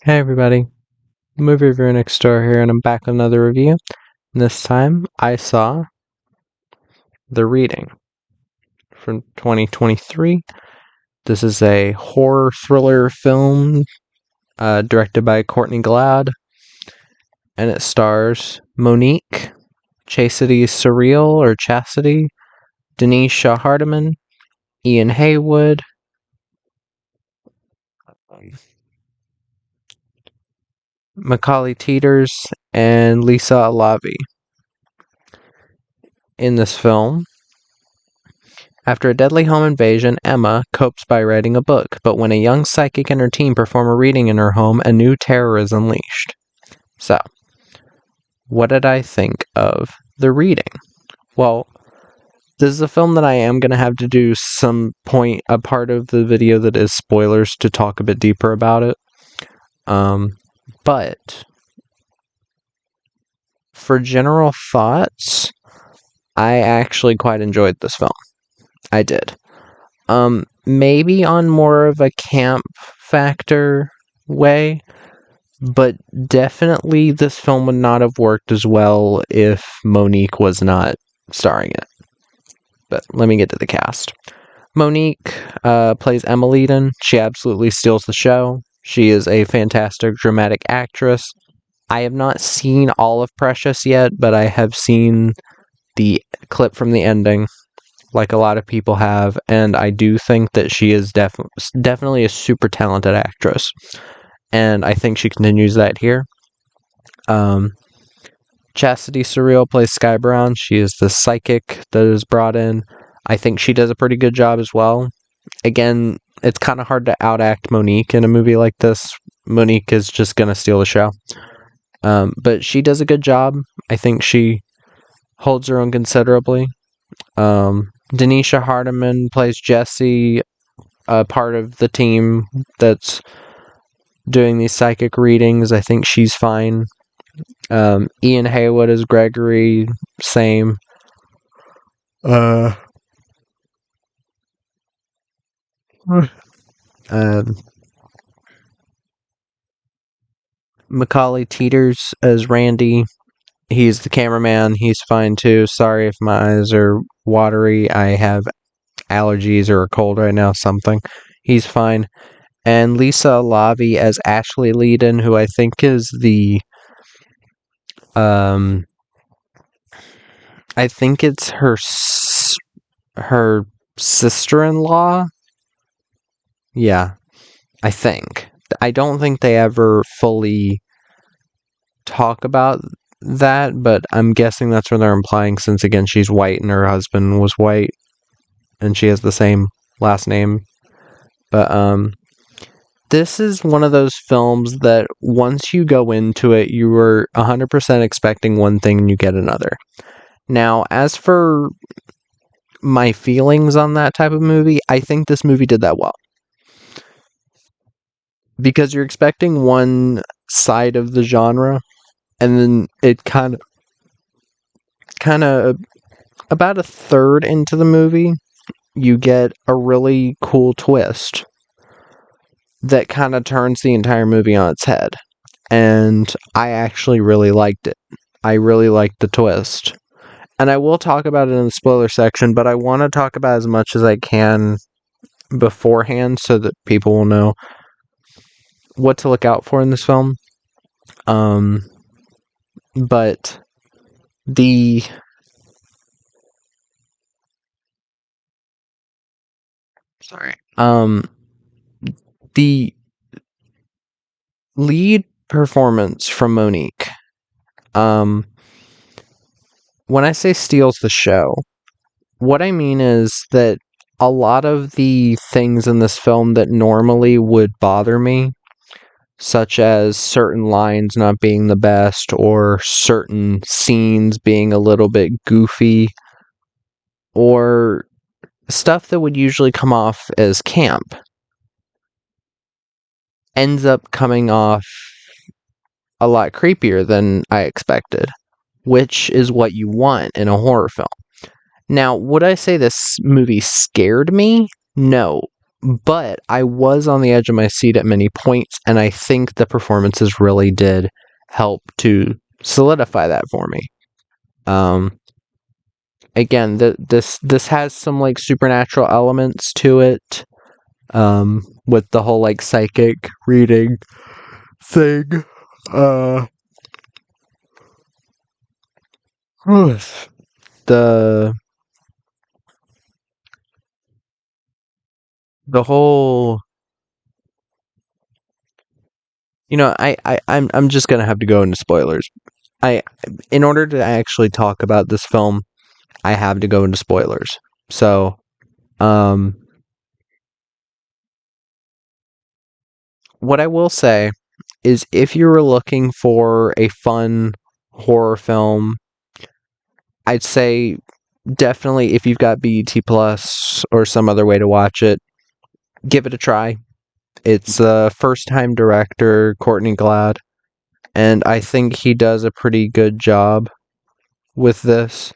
Hey everybody, movie reviewer next door here, and I'm back with another review. This time I saw The Reading from 2023. This is a horror thriller film directed by Courtney Glad, and it stars Monique, Chastity, Denise Shaw Hardiman, Ian Haywood, Macaulay Teeters, and Lisa Alavi. In this film, after a deadly home invasion, Emma copes by writing a book, but when a young psychic and her team perform a reading in her home, a new terror is unleashed. So, what did I think of The Reading? Well, this is a film that I am going to have to do a part of the video that is spoilers to talk a bit deeper about it. But, for general thoughts, I actually quite enjoyed this film. I did. Maybe on more of a camp factor way, but definitely this film would not have worked as well if Monique was not starring in it. But let me get to the cast. Monique plays Emma Eden. She absolutely steals the show. She is a fantastic dramatic actress. I have not seen all of Precious yet, but I have seen the clip from the ending, like a lot of people have, and I do think that she is definitely a super talented actress, and I think she continues that here. Chastity Surreal plays Sky Brown. She is the psychic that is brought in. I think she does a pretty good job as well. Again, it's kind of hard to outact Monique in a movie like this. Monique is just going to steal the show. But she does a good job. I think she holds her own considerably. Denisha Hardiman plays Jessie, a part of the team that's doing these psychic readings. I think she's fine. Ian Haywood is Gregory, same. Macaulay Teeters as Randy. He's the cameraman. He's fine too. Sorry if my eyes are watery. I have allergies or a cold right now, something. He's fine. And Lisa Alavi as Ashley Leiden, who I think is I think it's her sister-in-law. Yeah, I think. I don't think they ever fully talk about that, but I'm guessing that's what they're implying, since again she's white and her husband was white and she has the same last name. But this is one of those films that once you go into it, you were 100% expecting one thing and you get another. Now, as for my feelings on that type of movie, I think this movie did that well. Because you're expecting one side of the genre, and then it kind of about a third into the movie, you get a really cool twist that kind of turns the entire movie on its head. And I actually really liked it. I really liked the twist. And I will talk about it in the spoiler section, but I want to talk about as much as I can beforehand so that people will know what to look out for in this film. But the the lead performance from Monique, when I say steals the show, what I mean is that a lot of the things in this film that normally would bother me, such as certain lines not being the best or certain scenes being a little bit goofy, or stuff that would usually come off as camp, ends up coming off a lot creepier than I expected, which is what you want in a horror film. Now, would I say this movie scared me? No. but I was on the edge of my seat at many points, and I think the performances really did help to solidify that for me. Again, this has some like supernatural elements to it, with the whole like psychic reading thing. Uh, the the whole, I'm just gonna have to go into spoilers. I In order to actually talk about this film, I have to go into spoilers. So, um, what I will say is if you were looking for a fun horror film, I'd say definitely if you've got BET Plus or some other way to watch it, give it a try. It's a first time director, Courtney Glad, and I think he does a pretty good job with this.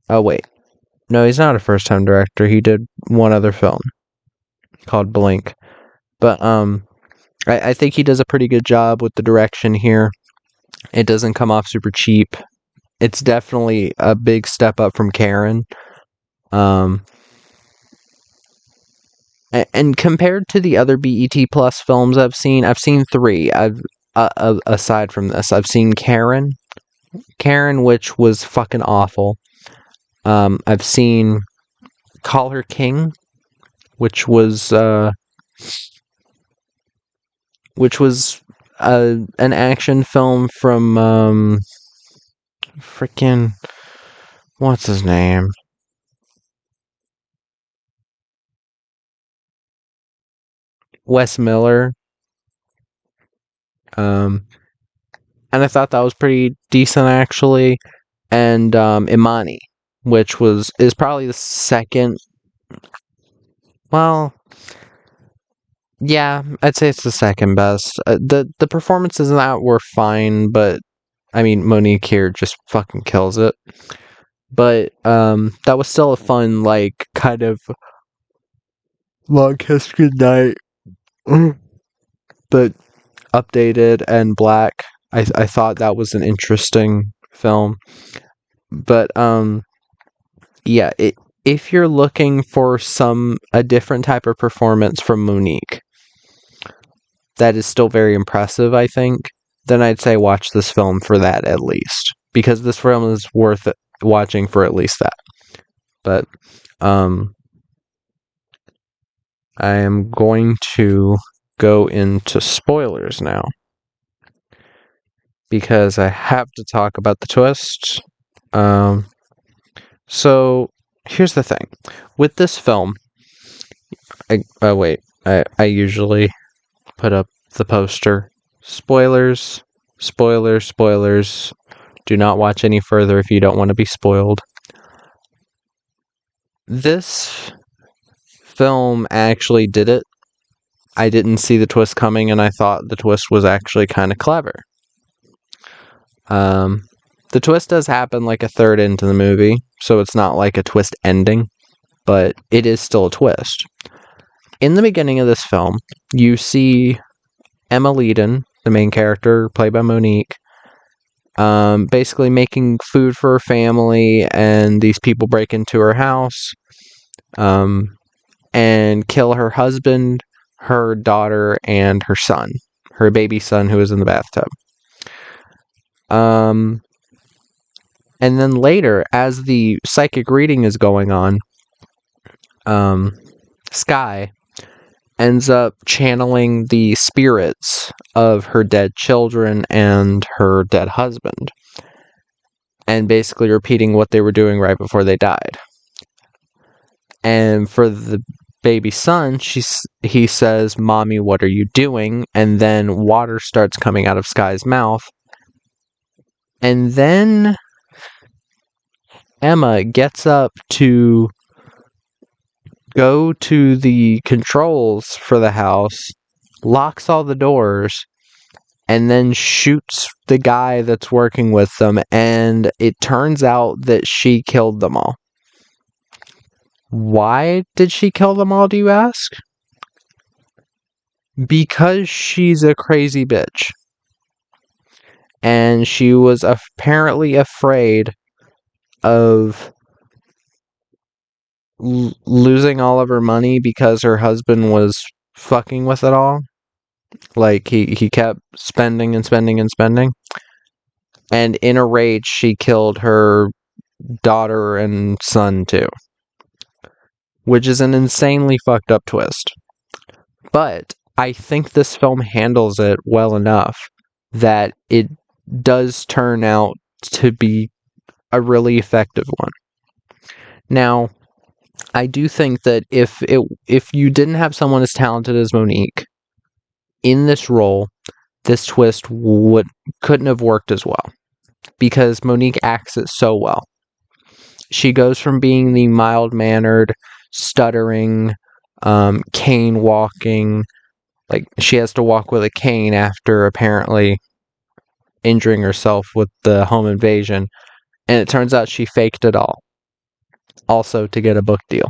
Oh, wait. No, he's not a first time director. He did one other film called Blink. But I think he does a pretty good job with the direction here. It doesn't come off super cheap. It's definitely a big step up from Karen. Um, and compared to the other BET Plus films I've seen three. Aside from this, I've seen Karen, which was fucking awful. I've seen Call Her King, which was an action film from freaking what's his name? Wes Miller. Um, and I thought that was pretty decent actually. And Imani, which is probably the second. Well, yeah, I'd say it's the second best. The performances in that were fine, but I mean Monique here just fucking kills it. But that was still a fun, like, kind of long history night, but updated and black. I thought that was an interesting film. But yeah, if you're looking for a different type of performance from Monique, that is still very impressive, I think, then I'd say watch this film for that at least. Because this film is worth watching for at least that. But I am going to go into spoilers now. Because I have to talk about the twist. So here's the thing. With this film, I usually put up the poster. Spoilers, spoilers, spoilers. Do not watch any further if you don't want to be spoiled. This film actually did it. I didn't see the twist coming, and I thought the twist was actually kind of clever. The twist does happen like a third into the movie, so it's not like a twist ending, but it is still a twist. In the beginning of this film, you see Emma Leeden, the main character, played by Monique, basically making food for her family, and these people break into her house, and kill her husband, her daughter, and her son, her baby son who was in the bathtub. And then later, as the psychic reading is going on, Sky ends up channeling the spirits of her dead children and her dead husband, and basically repeating what they were doing right before they died. And for the baby son, he says, "Mommy, what are you doing?" And then water starts coming out of Sky's mouth. And then Emma gets up to go to the controls for the house, locks all the doors, and then shoots the guy that's working with them, and it turns out that she killed them all. Why did she kill them all, do you ask? Because she's a crazy bitch. And she was apparently afraid of losing all of her money because her husband was fucking with it all. Like, he kept spending and spending and spending. And in a rage, she killed her daughter and son, too. Which is an insanely fucked up twist. But I think this film handles it well enough that it does turn out to be a really effective one. Now, I do think that if you didn't have someone as talented as Monique in this role, this twist couldn't have worked as well, because Monique acts it so well. She goes from being the mild-mannered, stuttering, cane walking, like she has to walk with a cane after apparently injuring herself with the home invasion, and it turns out she faked it all, also to get a book deal.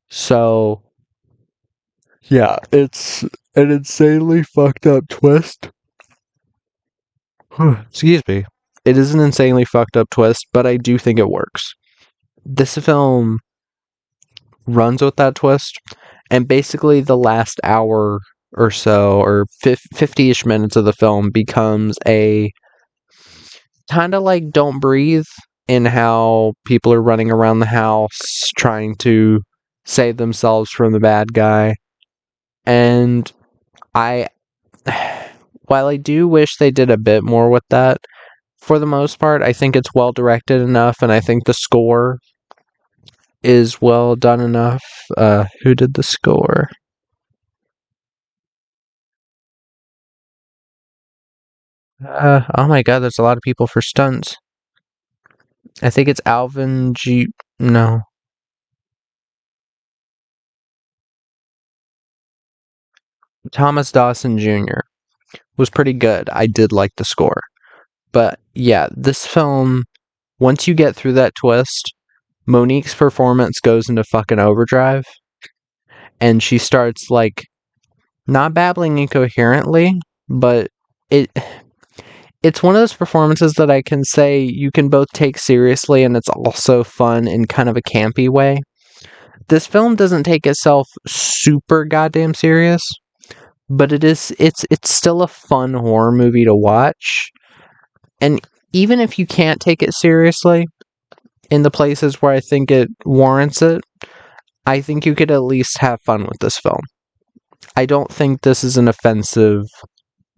So, yeah, it's an insanely fucked up twist. Excuse me. It is an insanely fucked up twist, but I do think it works. This film runs with that twist, and basically the last hour or so, or 50-ish minutes of the film becomes a kind of like Don't Breathe, in how people are running around the house trying to save themselves from the bad guy. And I, while I do wish they did a bit more with that, for the most part, I think it's well directed enough, and I think the score is well done enough. Who did the score? Oh my god, there's a lot of people for stunts. I think it's Alvin G. No. Thomas Dawson Jr. was pretty good. I did like the score. But yeah, this film, once you get through that twist, Monique's performance goes into fucking overdrive. And she starts, like, not babbling incoherently, but it it's one of those performances that I can say you can both take seriously, and it's also fun in kind of a campy way. This film doesn't take itself super goddamn serious, but it's still a fun horror movie to watch. And even if you can't take it seriously in the places where I think it warrants it, I think you could at least have fun with this film. I don't think this is an offensive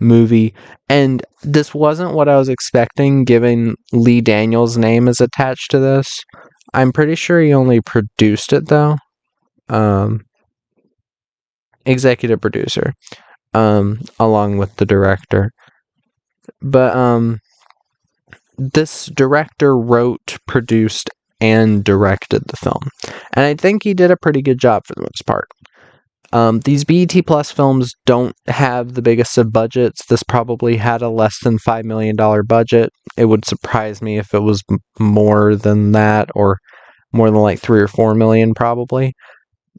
movie, and this wasn't what I was expecting given Lee Daniels' name is attached to this. I'm pretty sure he only produced it though. Executive producer, along with the director. But this director wrote, produced, and directed the film, and I think he did a pretty good job for the most part. These BET Plus films don't have the biggest of budgets. This probably had a less than $5 million budget. It would surprise me if it was more than that, or more than like 3 or 4 million probably.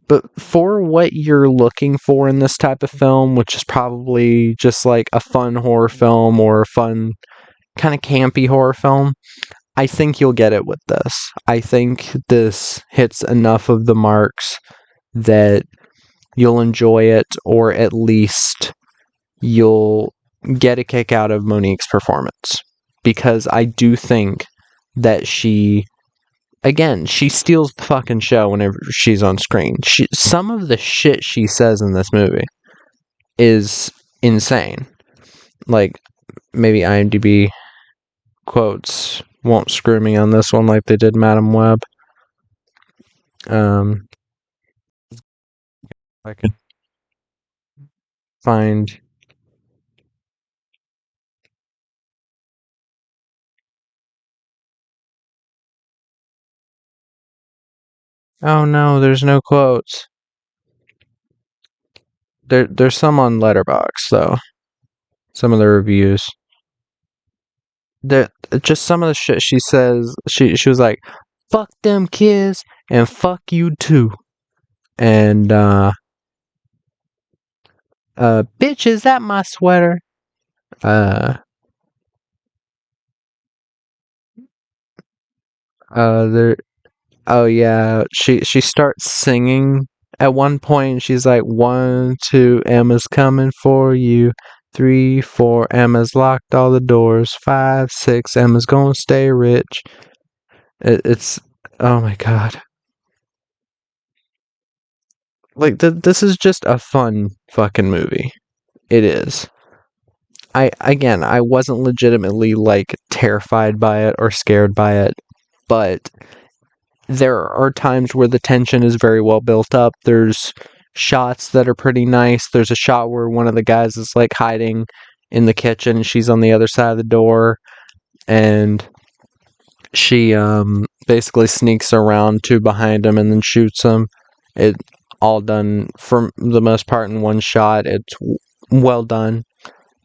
But for what you're looking for in this type of film, which is probably just like a fun horror film or a fun kind of campy horror film, I think you'll get it with this. I think this hits enough of the marks that you'll enjoy it, or at least you'll get a kick out of Monique's performance. Because I do think that she steals the fucking show whenever she's on screen. Some of the shit she says in this movie is insane. Like, maybe IMDb quotes won't screw me on this one like they did Madam Web. I can find. Oh no, there's no quotes. There's some on Letterboxd though. Some of the reviews. Just some of the shit she says. She was like, fuck them kids, and fuck you too. And, bitch, is that my sweater? Uh, there, oh yeah, she starts singing at one point. She's like, 1, 2, Emma's coming for you. 3, 4, Emma's locked all the doors. 5, 6, Emma's gonna stay rich. It's, oh my god. Like, this is just a fun fucking movie. It is. I wasn't legitimately like terrified by it or scared by it, but there are times where the tension is very well built up. There's shots that are pretty nice. There's a shot where one of the guys is like hiding in the kitchen and she's on the other side of the door, and she basically sneaks around to behind him and then shoots him. It all done for the most part in one shot. It's well done.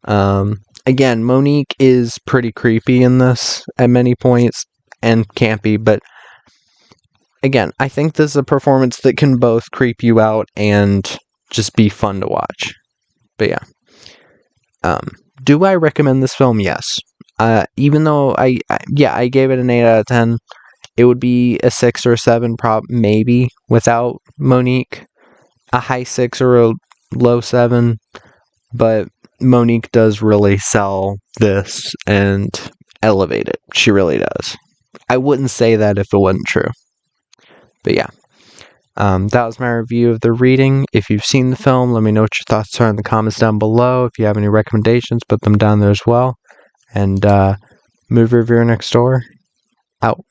Again, Monique is pretty creepy in this at many points and campy, but again, I think this is a performance that can both creep you out and just be fun to watch. But yeah. Do I recommend this film? Yes. Even though I gave it an 8 out of 10, it would be a 6 or a 7 maybe without Monique. A high 6 or a low 7, but Monique does really sell this and elevate it. She really does. I wouldn't say that if it wasn't true. But yeah. That was my review of The Reading. If you've seen the film, let me know what your thoughts are in the comments down below. If you have any recommendations, put them down there as well. And movie reviewer next door, out.